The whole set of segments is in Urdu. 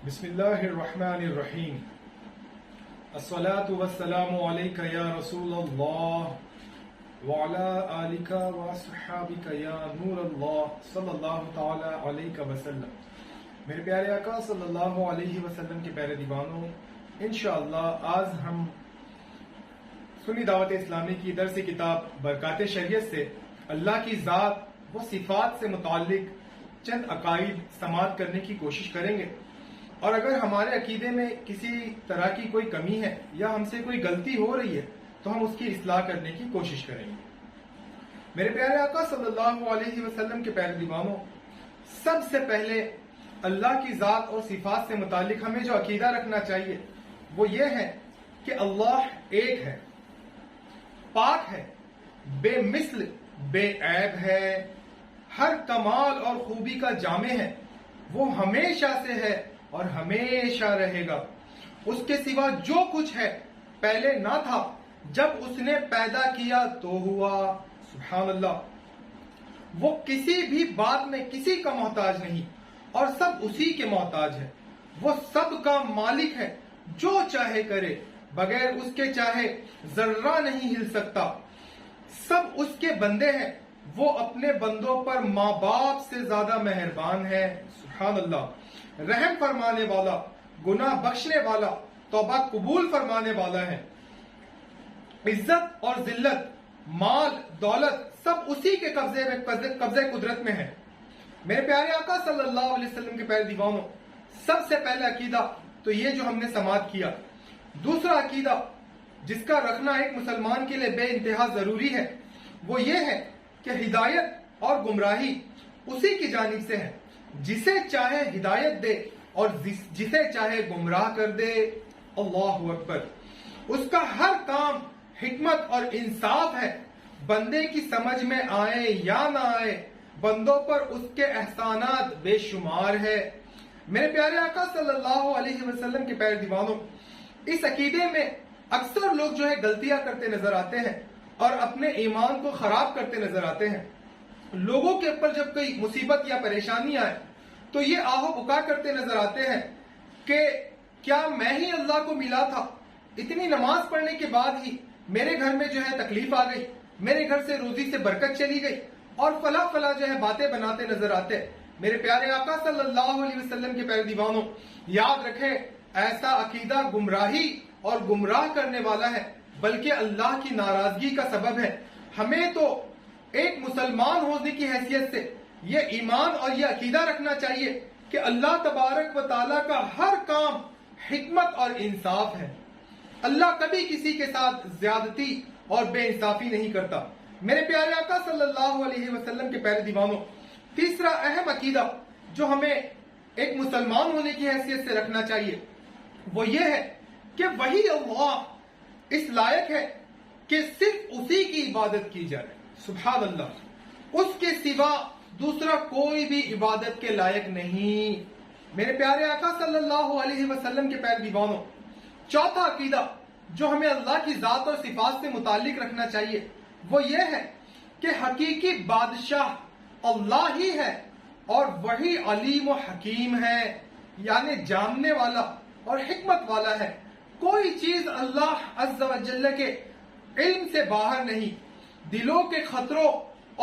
بسم اللہ الرحمن الرحیم الصلاة والسلام علیکہ یا رسول اللہ وعلا آلک واصحابک یا نور اللہ صلی اللہ تعالی علیہ وسلم۔ میرے پیارے آقا صلی اللہ علیہ وسلم کے پیارے دیوانوں، انشاءاللہ آج ہم سنی دعوت اسلامی کی درس کتاب برکات شریعت سے اللہ کی ذات و صفات سے متعلق چند عقائد سماعت کرنے کی کوشش کریں گے، اور اگر ہمارے عقیدے میں کسی طرح کی کوئی کمی ہے یا ہم سے کوئی غلطی ہو رہی ہے تو ہم اس کی اصلاح کرنے کی کوشش کریں گے۔ میرے پیارے آقا صلی اللہ علیہ وسلم کے پیارے دیوانوں، سب سے پہلے اللہ کی ذات اور صفات سے متعلق ہمیں جو عقیدہ رکھنا چاہیے وہ یہ ہے کہ اللہ ایک ہے، پاک ہے، بے مثل بے عیب ہے، ہر کمال اور خوبی کا جامع ہے، وہ ہمیشہ سے ہے اور ہمیشہ رہے گا۔ اس کے سوا جو کچھ ہے پہلے نہ تھا، جب اس نے پیدا کیا تو ہوا۔ سبحان اللہ۔ وہ کسی بھی بات میں کسی کا محتاج نہیں اور سب اسی کے محتاج ہے۔ وہ سب کا مالک ہے، جو چاہے کرے، بغیر اس کے چاہے ذرہ نہیں ہل سکتا۔ سب اس کے بندے ہیں، وہ اپنے بندوں پر ماں باپ سے زیادہ مہربان ہے۔ سبحان اللہ۔ رحم فرمانے والا، گناہ بخشنے والا، توبہ قبول فرمانے والا ہے۔ عزت اور ذلت، مال دولت سب اسی کے قبضے قدرت میں ہے۔ میرے پیارے آقا صلی اللہ علیہ وسلم کے پیارے دیوانوں، سب سے پہلا عقیدہ تو یہ جو ہم نے سماعت کیا۔ دوسرا عقیدہ جس کا رکھنا ایک مسلمان کے لیے بے انتہا ضروری ہے وہ یہ ہے کہ ہدایت اور گمراہی اسی کی جانب سے ہے، جسے چاہے ہدایت دے اور جسے چاہے گمراہ کر دے۔ اللہ اکبر۔ اس کا ہر کام حکمت اور انصاف ہے، بندے کی سمجھ میں آئے یا نہ آئے، بندوں پر اس کے احسانات بے شمار ہے۔ میرے پیارے آقا صلی اللہ علیہ وسلم کے پیارے دیوانوں، اس عقیدے میں اکثر لوگ جو ہے غلطیاں کرتے نظر آتے ہیں اور اپنے ایمان کو خراب کرتے نظر آتے ہیں۔ لوگوں کے اوپر جب کوئی مصیبت یا پریشانی آئے تو یہ آہو بکا کرتے نظر آتے ہیں کہ کیا میں ہی اللہ کو ملا تھا، اتنی نماز پڑھنے کے بعد ہی میرے گھر میں جو ہے تکلیف آ گئی، میرے گھر سے روزی سے برکت چلی گئی، اور فلاں جو ہے باتیں بناتے نظر آتے۔ میرے پیارے آقا صلی اللہ علیہ وسلم کے پیارے دیوانوں، یاد رکھیں ایسا عقیدہ گمراہی اور گمراہ کرنے والا ہے، بلکہ اللہ کی ناراضگی کا سبب ہے۔ ہمیں تو ایک مسلمان ہونے کی حیثیت سے یہ ایمان اور یہ عقیدہ رکھنا چاہیے کہ اللہ تبارک و تعالیٰ کا ہر کام حکمت اور انصاف ہے۔ اللہ کبھی کسی کے ساتھ زیادتی اور بے انصافی نہیں کرتا۔ میرے پیارے آقا صلی اللہ علیہ وسلم کے پیارے دیوانوں، تیسرا اہم عقیدہ جو ہمیں ایک مسلمان ہونے کی حیثیت سے رکھنا چاہیے وہ یہ ہے کہ وہی اللہ اس لائق ہے کہ صرف اسی کی عبادت کی جائے۔ سبحان اللہ۔ اس کے سوا دوسرا کوئی بھی عبادت کے لائق نہیں۔ میرے پیارے آقا صلی اللہ علیہ وسلم کے پیارے دیوانوں، چوتھا عقیدہ جو ہمیں اللہ کی ذات اور صفات سے متعلق رکھنا چاہیے وہ یہ ہے کہ حقیقی بادشاہ اللہ ہی ہے اور وہی علیم و حکیم ہے، یعنی جاننے والا اور حکمت والا ہے۔ کوئی چیز اللہ عز و جل کے علم سے باہر نہیں، دلوں کے خطروں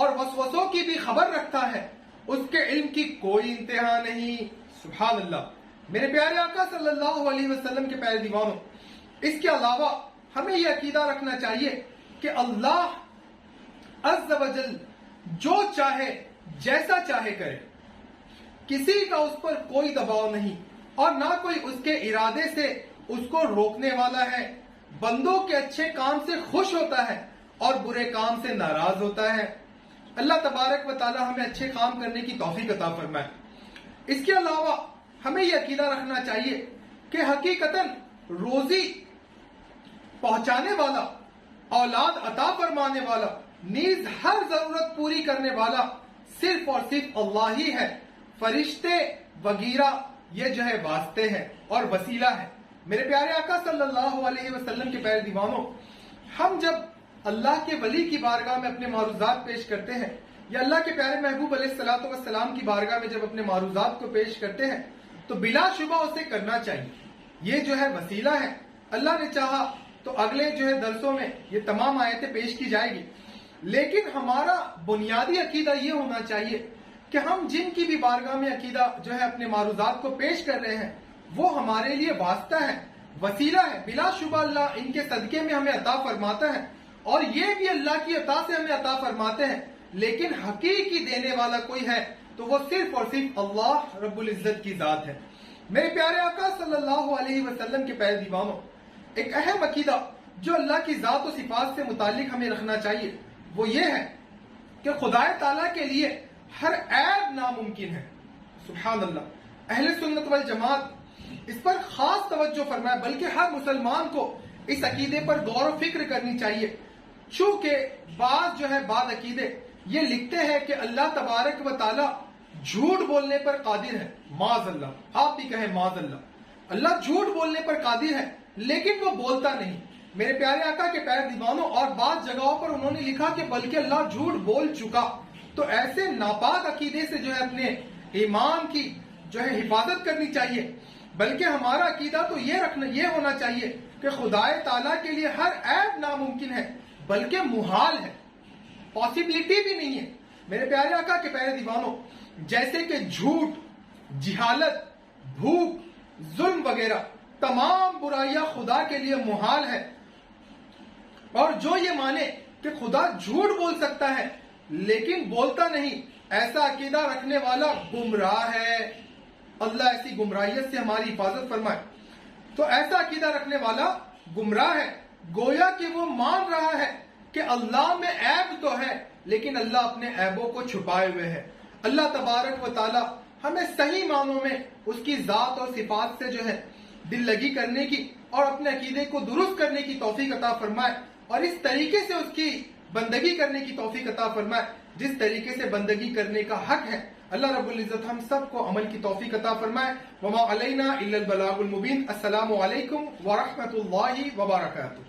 اور وسوسوں کی بھی خبر رکھتا ہے، اس کے علم کی کوئی انتہا نہیں۔ سبحان اللہ۔ میرے پیارے آقا صلی اللہ علیہ وسلم کے پیارے دیوانوں، اس کے علاوہ ہمیں یہ عقیدہ رکھنا چاہیے کہ اللہ عز و جل جو چاہے جیسا چاہے کرے، کسی کا اس پر کوئی دباؤ نہیں اور نہ کوئی اس کے ارادے سے اس کو روکنے والا ہے۔ بندوں کے اچھے کام سے خوش ہوتا ہے اور برے کام سے ناراض ہوتا ہے۔ اللہ تبارک و تعالی ہمیں اچھے کام کرنے کی توفیق عطا فرمائے۔ اس کے علاوہ ہمیں یہ عقیدہ رکھنا چاہیے کہ حقیقتاً روزی پہنچانے والا، اولاد عطا فرمانے والا، نیز ہر ضرورت پوری کرنے والا صرف اور صرف اللہ ہی ہے۔ فرشتے وغیرہ یہ جو ہے واسطے ہیں اور وسیلہ ہے۔ میرے پیارے آقا صلی اللہ علیہ وسلم کے پیارے دیوانوں، ہم جب اللہ کے ولی کی بارگاہ میں اپنے معروضات پیش کرتے ہیں یا اللہ کے پیارے محبوب علیہ الصلوۃ والسلام کی بارگاہ میں جب اپنے معروضات کو پیش کرتے ہیں تو بلا شبہ اسے کرنا چاہیے. یہ جو ہے وسیلہ ہے. اللہ نے چاہا تو اگلے جو ہے درسوں میں یہ تمام آیتیں پیش کی جائے گی. لیکن ہمارا بنیادی عقیدہ یہ ہونا چاہیے کہ ہم جن کی بھی بارگاہ میں عقیدہ جو ہے اپنے معروضات کو پیش کر رہے ہیں وہ ہمارے لیے واسطہ ہے, وسیلہ ہے. بلا شبہ اللہ ان کے صدقے میں ہمیں عطا فرماتا ہے اور یہ بھی اللہ کی عطا سے ہمیں عطا فرماتے ہیں. لیکن حقیقی دینے والا کوئی ہے تو وہ صرف اور صرف اللہ رب العزت کی ذات ہے. میرے پیارے آقا صلی اللہ علیہ وسلم کے پیارے دیوانوں, ایک اہم عقیدہ جو اللہ کی ذات و صفات سے متعلق ہمیں رکھنا چاہیے وہ یہ ہے کہ خدا تعالیٰ کے لیے ہر عیب ناممکن ہے. سبحان اللہ. اہل سنت والجماعت اس پر خاص توجہ فرمائے, بلکہ ہر مسلمان کو اس عقیدے پر غور و فکر کرنی چاہیے. چونکہ بعض عقیدے یہ لکھتے ہیں کہ اللہ تبارک و تعالی جھوٹ بولنے پر قادر ہے. معاذ اللہ, آپ بھی کہیں معاذ اللہ. اللہ جھوٹ بولنے پر قادر ہے لیکن وہ بولتا نہیں. میرے پیارے آقا کے پیارے دیوانوں, اور بعض جگہوں پر انہوں نے لکھا کہ بلکہ اللہ جھوٹ بول چکا. تو ایسے ناپاک عقیدے سے اپنے ایمان کی حفاظت کرنی چاہیے. بلکہ ہمارا عقیدہ تو یہ ہونا چاہیے کہ خدا تعالیٰ کے لیے ہر عیب ناممکن ہے, بلکہ محال ہے, پاسبلٹی بھی نہیں ہے. میرے پیارے آقا کے پیارے دیوانوں, جیسے کہ جھوٹ, جہالت, بھوک, ظلم وغیرہ تمام برائیاں خدا کے لیے محال ہے. اور جو یہ مانے کہ خدا جھوٹ بول سکتا ہے لیکن بولتا نہیں, ایسا عقیدہ رکھنے والا گمراہ ہے. اللہ ایسی گمراہیت سے ہماری حفاظت فرمائے. تو ایسا عقیدہ رکھنے والا گمراہ ہے, گویا کہ وہ مان رہا ہے کہ اللہ میں عیب تو ہے لیکن اللہ اپنے عیبوں کو چھپائے ہوئے ہے. اللہ تبارک و تعالی ہمیں صحیح معنوں میں اس کی ذات اور صفات سے دل لگی کرنے کی اور اپنے عقیدے کو درست کرنے کی توفیق عطا فرمائے, اور اس طریقے سے اس کی بندگی کرنے کی توفیق عطا فرمائے جس طریقے سے بندگی کرنے کا حق ہے. اللہ رب العزت ہم سب کو عمل کی توفیق عطا فرمائے. وما علینا الا البلاغ المبین. السلام علیکم ورحمۃ اللہ وبرکاتہ.